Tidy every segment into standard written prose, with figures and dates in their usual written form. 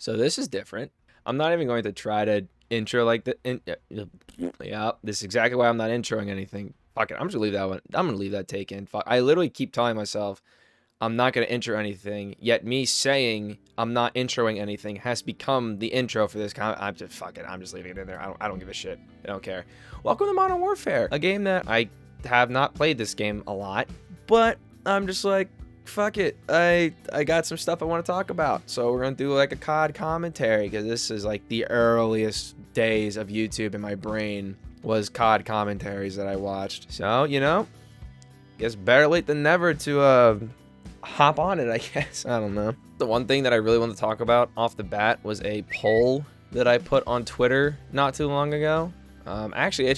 So this is different. I'm not even going to try to intro like the yeah, this is exactly why I'm not introing anything. Fuck it, I'm just gonna leave that one. I'm gonna leave that take in. Fuck, I literally keep telling myself I'm not gonna intro anything, yet me saying I'm not introing anything has become the intro for this comment. I'm just fuck it. I'm just leaving it in there. I don't give a shit. I don't care. Welcome to Modern Warfare, a game that I have not played this game a lot, but I'm just like, fuck it. I got some stuff I want to talk about. So we're gonna do like a COD commentary, because this is like the earliest days of YouTube in my brain was COD commentaries that I watched. So, you know, guess better late than never to hop on it, I guess. I don't know. The one thing that I really want to talk about off the bat was a poll that I put on Twitter not too long ago. Actually,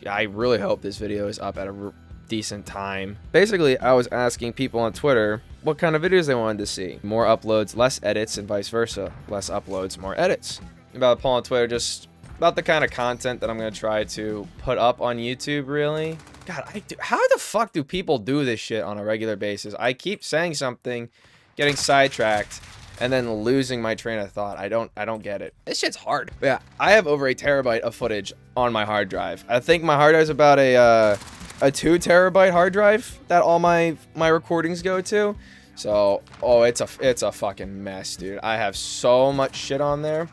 I really hope this video is up at a decent time. Basically, I was asking people on Twitter what kind of videos they wanted to see. More uploads, less edits, and vice versa. Less uploads, more edits. About a poll on Twitter, just about the kind of content that I'm going to try to put up on YouTube, really. God, how the fuck do people do this shit on a regular basis? I keep saying something, getting sidetracked, and then losing my train of thought. I don't get it. This shit's hard. But yeah, I have over a terabyte of footage on my hard drive. I think my hard drive is about a 2 terabyte hard drive that all my recordings go to. So, oh, it's a fucking mess, dude. I have so much shit on there,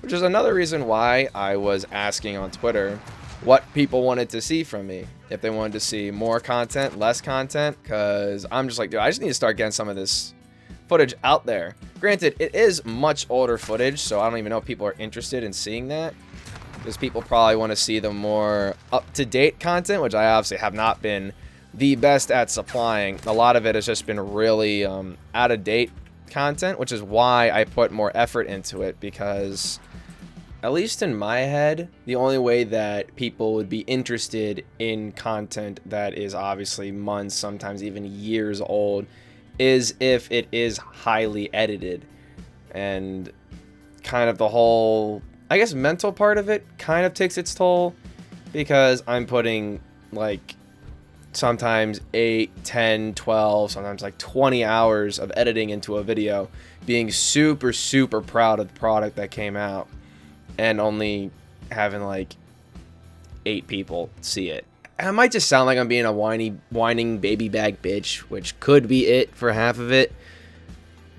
which is another reason why I was asking on Twitter what people wanted to see from me. If they wanted to see more content, less content, because I'm just like, dude, I just need to start getting some of this footage out there. Granted, it is much older footage, so I don't even know if people are interested in seeing that, because people probably want to see the more up-to-date content, which I obviously have not been the best at supplying. A lot of it has just been really out-of-date content, which is why I put more effort into it, because at least in my head, the only way that people would be interested in content that is obviously months, sometimes even years old, is if it is highly edited. And kind of the whole, I guess, mental part of it kind of takes its toll, because I'm putting like sometimes 8, 10, 12, sometimes like 20 hours of editing into a video, being super, super proud of the product that came out, and only having like 8 people see it. I might just sound like I'm being a whining baby bag bitch, which could be it for half of it.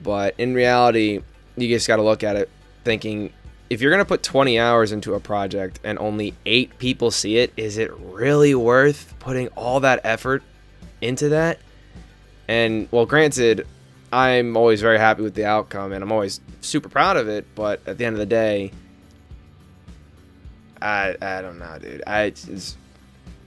But in reality, you just got to look at it thinking, if you're going to put 20 hours into a project and only 8 people see it, is it really worth putting all that effort into that? And, well, granted, I'm always very happy with the outcome, and I'm always super proud of it, but at the end of the day, I don't know, dude.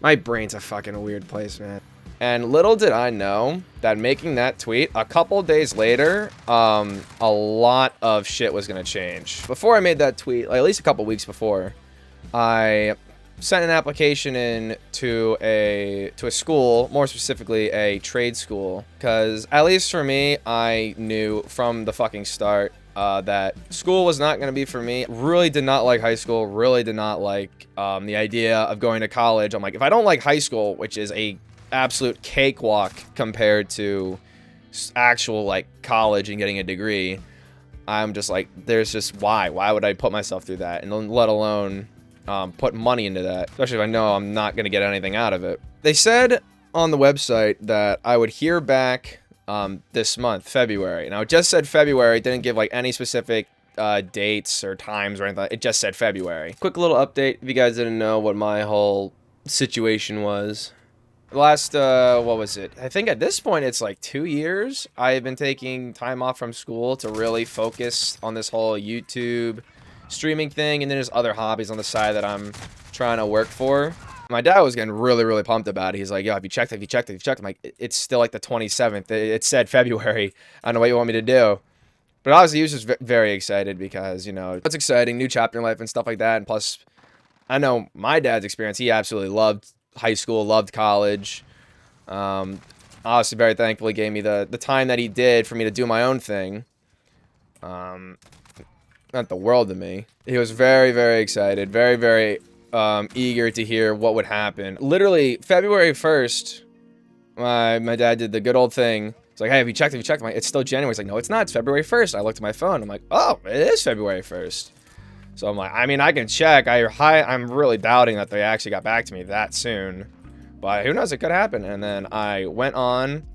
My brain's a fucking weird place, man. And little did I know that making that tweet, a couple days later, a lot of shit was gonna change. Before I made that tweet, like at least a couple weeks before, I sent an application in to a school, more specifically a trade school, because at least for me, I knew from the fucking start that school was not going to be for me. Really did not like high school. Really did not like the idea of going to college. I'm like, if I don't like high school, which is a absolute cakewalk compared to actual like college and getting a degree, I'm just like, there's just why would I put myself through that, and let alone put money into that, especially if I know I'm not going to get anything out of it. They said on the website that I would hear back this month, February. Now, it just said February. It didn't give like any specific dates or times or anything. It just said February. Quick little update, if you guys didn't know what my whole situation was. Last, what was it? I think at this point, it's like 2 years. I've been taking time off from school to really focus on this whole YouTube streaming thing, and then there's other hobbies on the side that I'm trying to work for. My dad was getting really, really pumped about it. He's like, yo, have you checked? Have you checked? Have you checked? I'm like, it's still like the 27th. It said February. I don't know what you want me to do. But obviously, he was just very excited because, you know, it's exciting, new chapter in life and stuff like that. And plus, I know my dad's experience. He absolutely loved high school, loved college. Obviously, very thankful he gave me the time that he did for me to do my own thing. Not the world to me. He was very, very excited. Very, very eager to hear what would happen. Literally, February 1st, my dad did the good old thing It's like, hey, have you checked? Have you checked? I'm like, it's still January. It's like, no, it's not. It's February 1st. I looked at my phone. I'm like, oh, it is February 1st. So I'm like, I mean, I can check. I'm really doubting that they actually got back to me that soon. But who knows? It could happen. And then I went on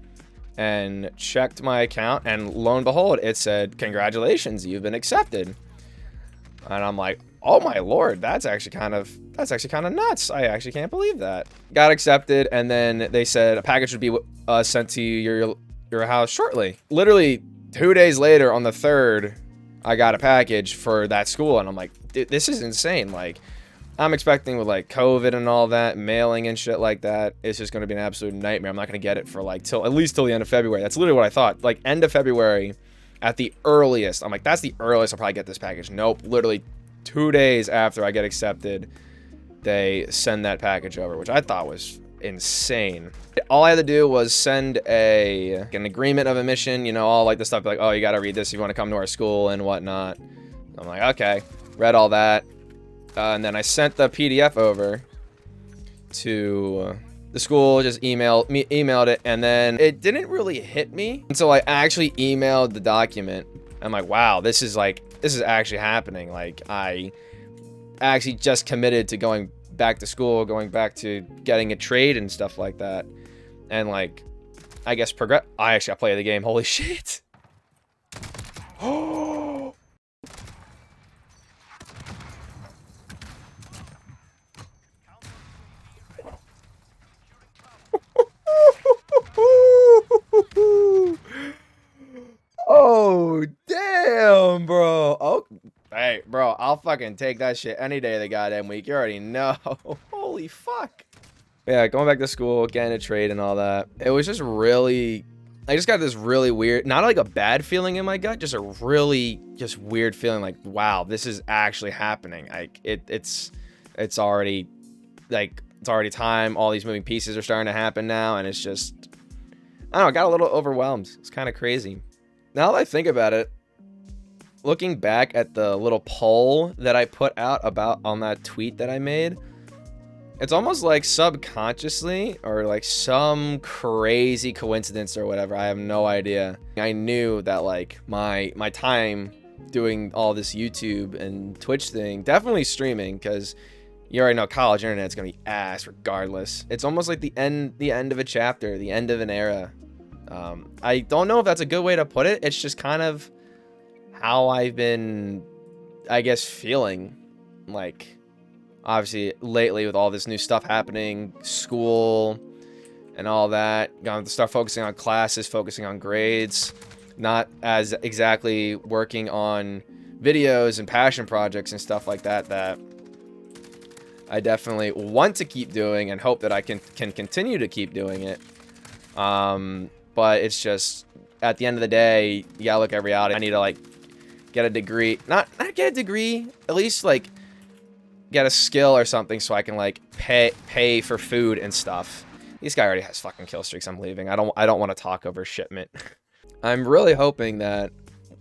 and checked my account, and lo and behold, it said, congratulations, you've been accepted. And I'm like, oh my lord, that's actually kind of nuts. I actually can't believe that. Got accepted, and then they said a package would be sent to your house shortly. Literally 2 days later, on the 3rd, I got a package for that school, and I'm like, dude, this is insane. Like, I'm expecting with like COVID and all that, mailing and shit like that, it's just going to be an absolute nightmare. I'm not going to get it for like at least till the end of February. That's literally what I thought. Like end of February at the earliest. I'm like, that's the earliest I'll probably get this package. Nope. Literally 2 days after I get accepted, they send that package over, which I thought was insane. All I had to do was send an agreement of admission, you know, all like the stuff like, oh, you got to read this if you want to come to our school and whatnot. I'm like, okay, read all that. And then I sent the PDF over to the school, just emailed it, and then it didn't really hit me until I actually emailed the document. I'm like, wow, this is actually happening. Like, I actually just committed to going back to school, going back to getting a trade and stuff like that. And like, I guess I play the game. Holy shit. Oh. Oh, damn, bro. Oh, hey, bro, I'll fucking take that shit any day of the goddamn week. You already know. Holy fuck. But yeah, going back to school, getting a trade and all that. It was just really, I just got this really weird, not like a bad feeling in my gut, just a really just weird feeling like, wow, this is actually happening. Like it's already like, it's already time. All these moving pieces are starting to happen now. And it's just, I don't know, I got a little overwhelmed. It's kind of crazy. Now that I think about it, looking back at the little poll that I put out on that tweet that I made, it's almost like subconsciously or like some crazy coincidence or whatever. I have no idea. I knew that like my time doing all this YouTube and Twitch thing, definitely streaming, because you already know college internet's gonna be ass regardless. It's almost like the end of a chapter, the end of an era. I don't know if that's a good way to put it. It's just kind of how I've been, I guess, feeling. Like, obviously, lately with all this new stuff happening, school and all that, going to start focusing on classes, focusing on grades, not as exactly working on videos and passion projects and stuff like that, that I definitely want to keep doing and hope that I can continue to keep doing it. But it's just, at the end of the day, you gotta look at reality. I need to, like, get a degree. Not get a degree, at least, like, get a skill or something so I can, like, pay for food and stuff. This guy already has fucking kill streaks. I'm leaving. I don't want to talk over shipment. I'm really hoping that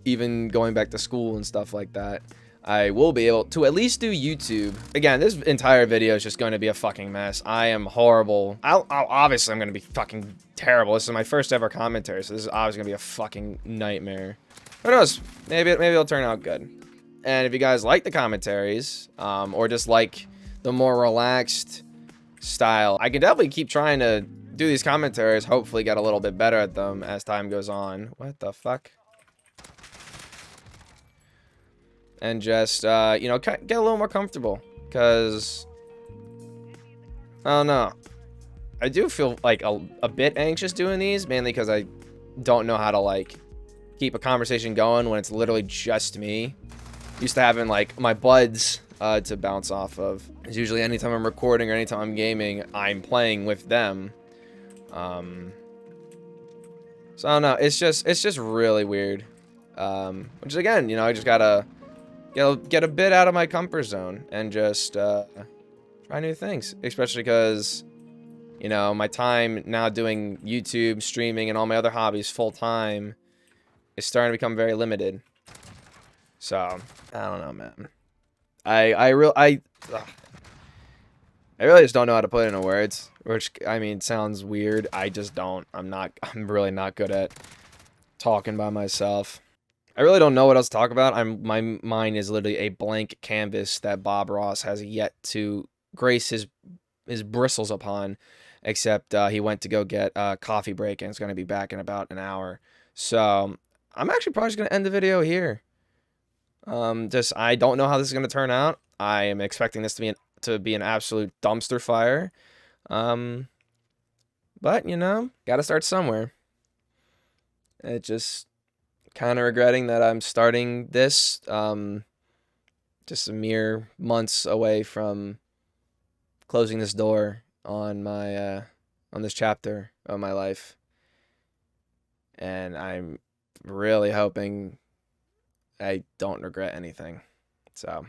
even going back to school and stuff like that, I will be able to at least do YouTube. Again, this entire video is just going to be a fucking mess. I am horrible. Obviously, I'm going to be fucking terrible. This is my first ever commentary, so this is obviously going to be a fucking nightmare. Who knows? Maybe it'll turn out good. And if you guys like the commentaries, or just like the more relaxed style, I can definitely keep trying to do these commentaries, hopefully get a little bit better at them as time goes on. What the fuck? And just, you know, get a little more comfortable, because, I don't know, I do feel, like, a bit anxious doing these, mainly because I don't know how to, like, keep a conversation going when it's literally just me. Used to having, like, my buds to bounce off of. It's usually anytime I'm recording or anytime I'm gaming, I'm playing with them. So, I don't know, it's just really weird. Which, again, you know, I just gotta get a bit out of my comfort zone and just try new things, especially because, you know, my time now doing YouTube, streaming, and all my other hobbies full time is starting to become very limited. So I don't know, man. I really just don't know how to put it into words, which, I mean, sounds weird. I just don't. I'm really not good at talking by myself. I really don't know what else to talk about. My mind is literally a blank canvas that Bob Ross has yet to grace his bristles upon, except he went to go get a coffee break and is going to be back in about an hour. So I'm actually probably just going to end the video here. Just I don't know how this is going to turn out. I am expecting this to be an absolute dumpster fire. Um, but you know, got to start somewhere. It just kind of regretting that I'm starting this. Just a mere months away from closing this door on my on this chapter of my life, and I'm really hoping I don't regret anything. So